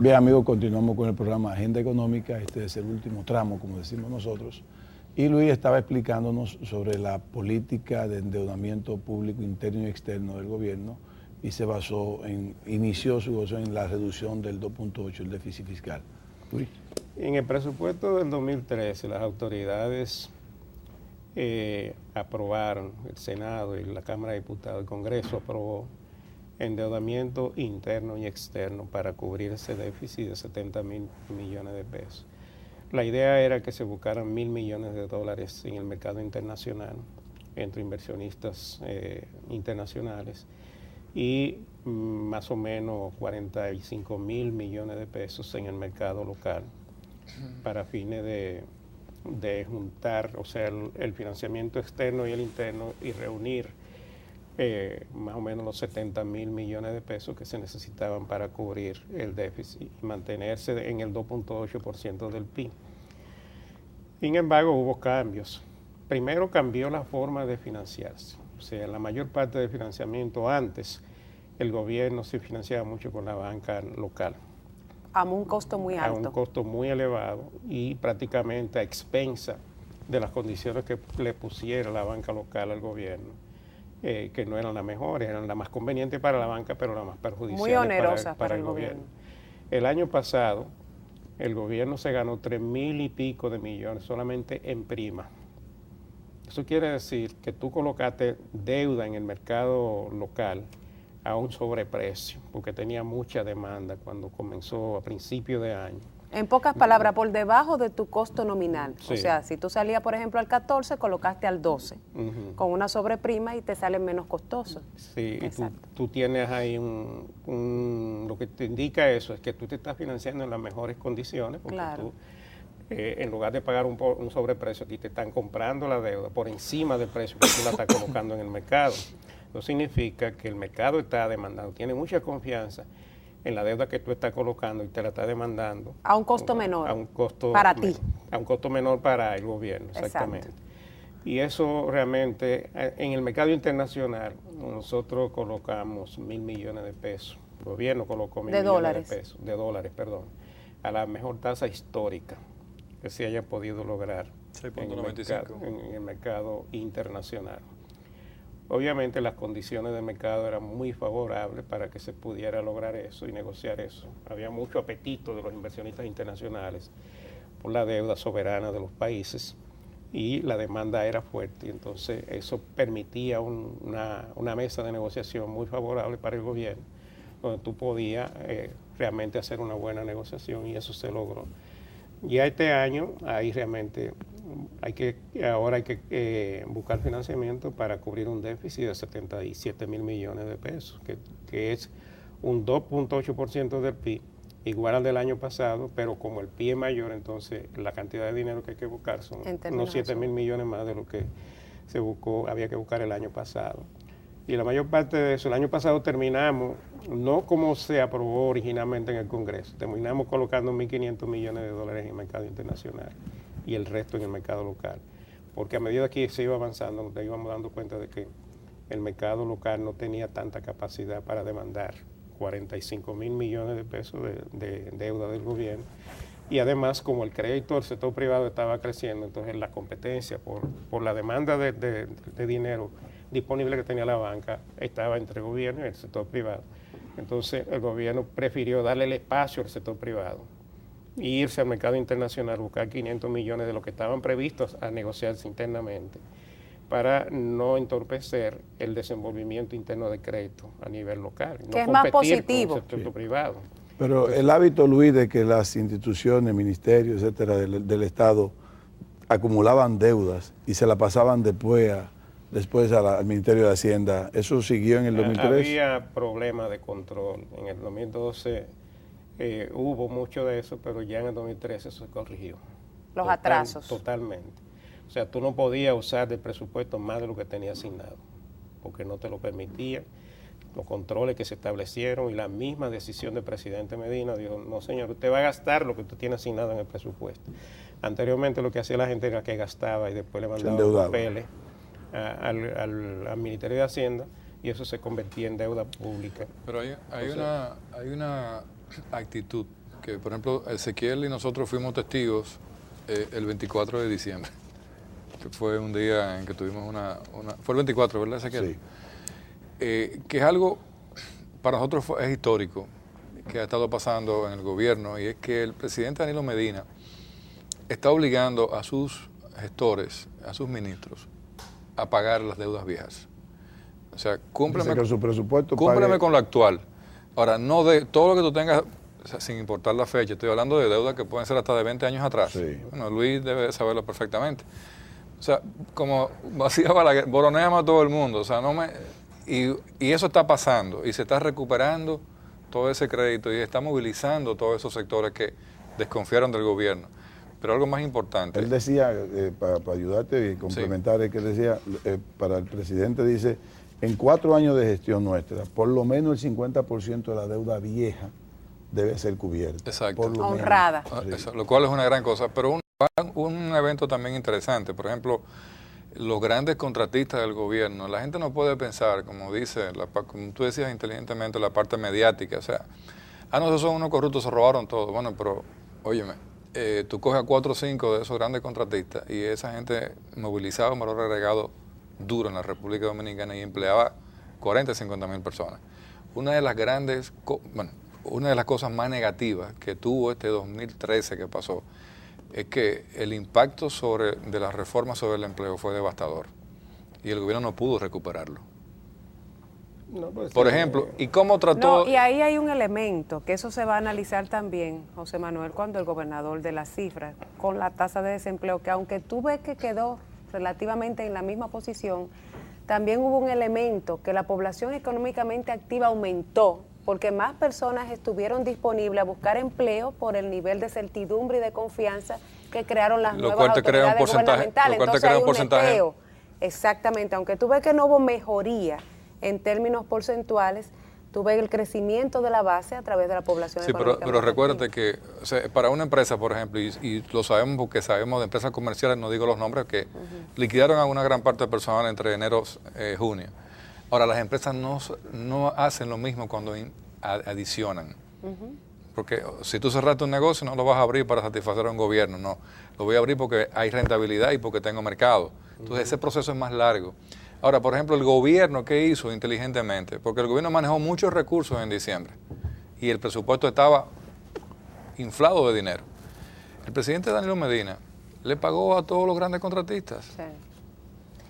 Bien, amigos, continuamos con el programa Agenda Económica. Este es el último tramo, como decimos nosotros. Y Luis estaba explicándonos sobre la política de endeudamiento público interno y externo del gobierno y inició su gozo en la reducción del 2.8, el déficit fiscal. Luis. En el presupuesto del 2013, las autoridades aprobaron, el Senado y la Cámara de Diputados, el Congreso aprobó endeudamiento interno y externo para cubrir ese déficit de 70.000 millones de pesos. La idea era que se buscaran 1.000 millones de dólares en el mercado internacional, entre inversionistas internacionales, y más o menos 45.000 millones de pesos en el mercado local, para fines de juntar, o sea, el financiamiento externo y el interno, y reunir más o menos los 70.000 millones de pesos que se necesitaban para cubrir el déficit y mantenerse en el 2.8% del PIB. Sin embargo, hubo cambios. Primero cambió la forma de financiarse. O sea, la mayor parte del financiamiento antes, el gobierno se financiaba mucho con la banca local. A un costo muy alto. A un costo muy elevado y prácticamente a expensa de las condiciones que le pusiera la banca local al gobierno. Que no eran las mejores, eran las más convenientes para la banca, pero las más perjudiciales muy onerosas para el gobierno. El año pasado, el gobierno se ganó 3.000 y pico de millones solamente en prima. Eso quiere decir que tú colocaste deuda en el mercado local a un sobreprecio, porque tenía mucha demanda cuando comenzó a principios de año. En pocas palabras, por debajo de tu costo nominal. Sí. O sea, si tú salías, por ejemplo, al 14, colocaste al 12, con una sobreprima y te sale menos costoso. Sí, y tú tienes ahí lo que te indica eso es que tú te estás financiando en las mejores condiciones, porque claro. tú, en lugar de pagar un sobreprecio, aquí te están comprando la deuda por encima del precio que tú la estás colocando en el mercado. Eso significa que el mercado está demandando, tiene mucha confianza en la deuda que tú estás colocando y te la está demandando. A un costo menor. A un costo para ti. A un costo menor para el gobierno, exactamente. Exacto. Y eso realmente, en el mercado internacional, nosotros colocamos 1.000 millones de pesos. El gobierno colocó 1.000 millones de pesos, de dólares, perdón, a la mejor tasa histórica que se haya podido lograr en el mercado internacional. Obviamente las condiciones del mercado eran muy favorables para que se pudiera lograr eso y negociar eso. Había mucho apetito de los inversionistas internacionales por la deuda soberana de los países y la demanda era fuerte. Y entonces eso permitía una mesa de negociación muy favorable para el gobierno, donde tú podías realmente hacer una buena negociación y eso se logró. Y este año ahí realmente ahora hay que buscar financiamiento para cubrir un déficit de 77.000 millones de pesos, que es un 2.8% del PIB, igual al del año pasado, pero como el PIB es mayor, entonces la cantidad de dinero que hay que buscar son unos 7.000 millones más de lo que había que buscar el año pasado. Y la mayor parte de eso, el año pasado terminamos, no como se aprobó originalmente en el Congreso, terminamos colocando 1.500 millones de dólares en el mercado internacional y el resto en el mercado local. Porque a medida que se iba avanzando, nos íbamos dando cuenta de que el mercado local no tenía tanta capacidad para demandar 45.000 millones de pesos de deuda del gobierno. Y además, como el crédito del sector privado estaba creciendo, entonces la competencia por la demanda de dinero disponible que tenía la banca estaba entre el gobierno y el sector privado. Entonces el gobierno prefirió darle el espacio al sector privado e irse al mercado internacional, buscar 500 millones de lo que estaban previstos a negociarse internamente para no entorpecer el desenvolvimiento interno de crédito a nivel local. Que es más positivo. Con el sector privado. Pero el hábito, Luis, de que las instituciones, ministerios, etcétera, del Estado acumulaban deudas y se la pasaban después al Ministerio de Hacienda, ¿eso siguió en el 2003? Había problemas de control. En el 2012 hubo mucho de eso, pero ya en el 2013 eso se corrigió. Los atrasos. Totalmente. O sea, tú no podías usar del presupuesto más de lo que tenía asignado, porque no te lo permitía. Los controles que se establecieron y la misma decisión del presidente Medina dijo, no señor, usted va a gastar lo que usted tiene asignado en el presupuesto. Anteriormente lo que hacía la gente era que gastaba y después le mandaba papeles al Ministerio de Hacienda y eso se convertía en deuda pública. Pero hay una actitud que, por ejemplo, Ezequiel y nosotros fuimos testigos el 24 de diciembre, que fue un día en que tuvimos fue el 24, ¿verdad, Ezequiel? Sí. Que es algo, para nosotros es histórico, que ha estado pasando en el gobierno, y es que el presidente Danilo Medina está obligando a sus gestores, a sus ministros, a pagar las deudas viejas. O sea, cúmpleme con lo actual. Ahora, no de todo lo que tú tengas, o sea, sin importar la fecha, estoy hablando de deudas que pueden ser hasta de 20 años atrás. Sí. Bueno, Luis debe saberlo perfectamente. O sea, como vacía Balaguer, boroneame a todo el mundo. O sea, y eso está pasando, y se está recuperando todo ese crédito, y está movilizando todos esos sectores que desconfiaron del gobierno. Pero algo más importante. Él decía, para ayudarte y complementar, sí, es que él decía, para el presidente dice, en 4 años de gestión nuestra, por lo menos el 50% de la deuda vieja debe ser cubierta. Exacto. Por lo honrada. Eso, lo cual es una gran cosa. Pero un evento también interesante, por ejemplo, los grandes contratistas del gobierno. La gente no puede pensar, como como tú decías inteligentemente, la parte mediática. O sea, no, esos son unos corruptos, se robaron todo. Bueno, pero, óyeme, tú coges a 4 o 5 de esos grandes contratistas y esa gente movilizaba un valor agregado duro en la República Dominicana y empleaba 40 o 50 mil personas. Una de las cosas más negativas que tuvo este 2013 que pasó es que el impacto de las reformas sobre el empleo fue devastador y el gobierno no pudo recuperarlo. No, pues, por ejemplo, ¿y cómo trató? No, y ahí hay un elemento, que eso se va a analizar también, José Manuel, cuando el gobernador de las cifras, con la tasa de desempleo, que aunque tú ves que quedó relativamente en la misma posición, también hubo un elemento que la población económicamente activa aumentó, porque más personas estuvieron disponibles a buscar empleo por el nivel de certidumbre y de confianza que crearon las nuevas autoridades gubernamentales. Entonces hay un neteo. Exactamente, aunque tú ves que no hubo mejoría en términos porcentuales, tú ves el crecimiento de la base a través de la población económica. Sí, pero recuérdate que, o sea, para una empresa, por ejemplo, y lo sabemos porque sabemos de empresas comerciales, no digo los nombres, que liquidaron a una gran parte del personal entre enero y junio. Ahora, las empresas no hacen lo mismo cuando adicionan. Porque si tú cerraste un negocio, no lo vas a abrir para satisfacer a un gobierno, no. Lo voy a abrir porque hay rentabilidad y porque tengo mercado. Entonces, ese proceso es más largo. Ahora, por ejemplo, el gobierno, ¿qué hizo inteligentemente? Porque el gobierno manejó muchos recursos en diciembre y el presupuesto estaba inflado de dinero. El presidente Danilo Medina le pagó a todos los grandes contratistas. Sí.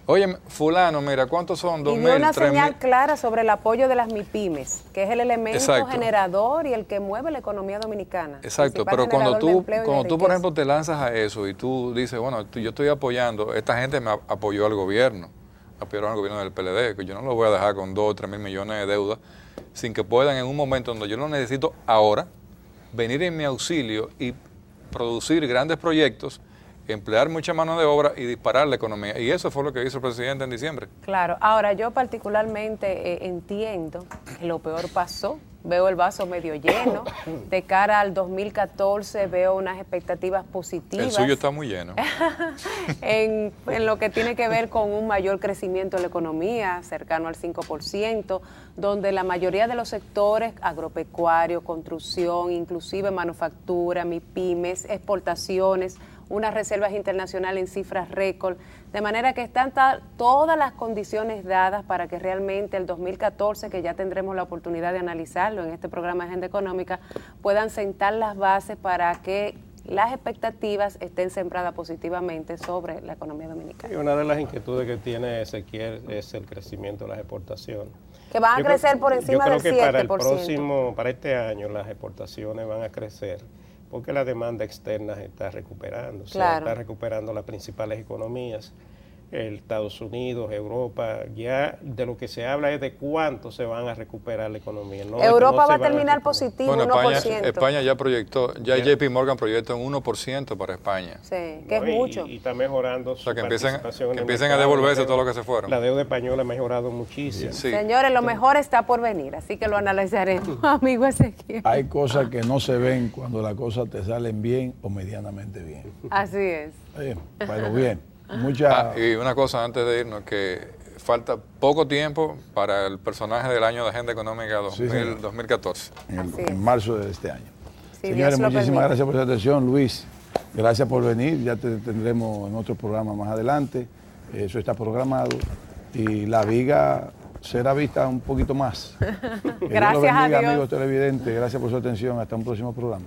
Oye, fulano, mira, ¿cuántos son? 2.000, y dio una señal clara sobre el apoyo de las MIPYMES, que es el elemento generador y el que mueve la economía dominicana. Exacto, pero cuando tú, por ejemplo, te lanzas a eso y tú dices, bueno, yo estoy apoyando, esta gente me apoyó al gobierno, apoyaron al gobierno del PLD, que yo no lo voy a dejar con 2 o 3 mil millones de deuda, sin que puedan en un momento donde yo lo necesito ahora, venir en mi auxilio y producir grandes proyectos, emplear mucha mano de obra y disparar la economía. Y eso fue lo que hizo el presidente en diciembre. Claro. Ahora, yo particularmente entiendo que lo peor pasó. Veo el vaso medio lleno. De cara al 2014 veo unas expectativas positivas. El suyo está muy lleno. en lo que tiene que ver con un mayor crecimiento de la economía, cercano al 5%, donde la mayoría de los sectores, agropecuario, construcción, inclusive manufactura, MIPYMES, exportaciones, unas reservas internacionales en cifras récord, de manera que están todas las condiciones dadas para que realmente el 2014, que ya tendremos la oportunidad de analizarlo en este programa de Agenda Económica, puedan sentar las bases para que las expectativas estén sembradas positivamente sobre la economía dominicana. Y una de las inquietudes que tiene Ezequiel es el crecimiento de las exportaciones. Que van a crecer por encima del 7%. Yo creo que para este año las exportaciones van a crecer, porque la demanda externa se está recuperando, claro. Se está recuperando las principales economías, Estados Unidos, Europa, ya de lo que se habla es de cuánto se van a recuperar la economía. No Europa va a terminar positivo, bueno, 1%. España ya proyectó, ya JP Morgan proyectó un 1% para España. Sí, que es mucho. Y está mejorando su participación. Que empiecen a devolverse todo lo que se fueron. La deuda española ha mejorado muchísimo. Sí. Señores, lo mejor está por venir, así que lo analizaremos, amigo Ezequiel. Hay cosas que no se ven cuando las cosas te salen bien o medianamente bien. Así es. Pero bien. Y una cosa antes de irnos, que falta poco tiempo para el personaje del año de Agenda Económica 2014. En marzo de este año. Señores, muchísimas gracias por su atención. Luis, gracias por venir. Ya te tendremos en otro programa más adelante. Eso está programado. Y La Viga será vista un poquito más. Gracias a Dios. Amigos televidentes. Gracias por su atención. Hasta un próximo programa.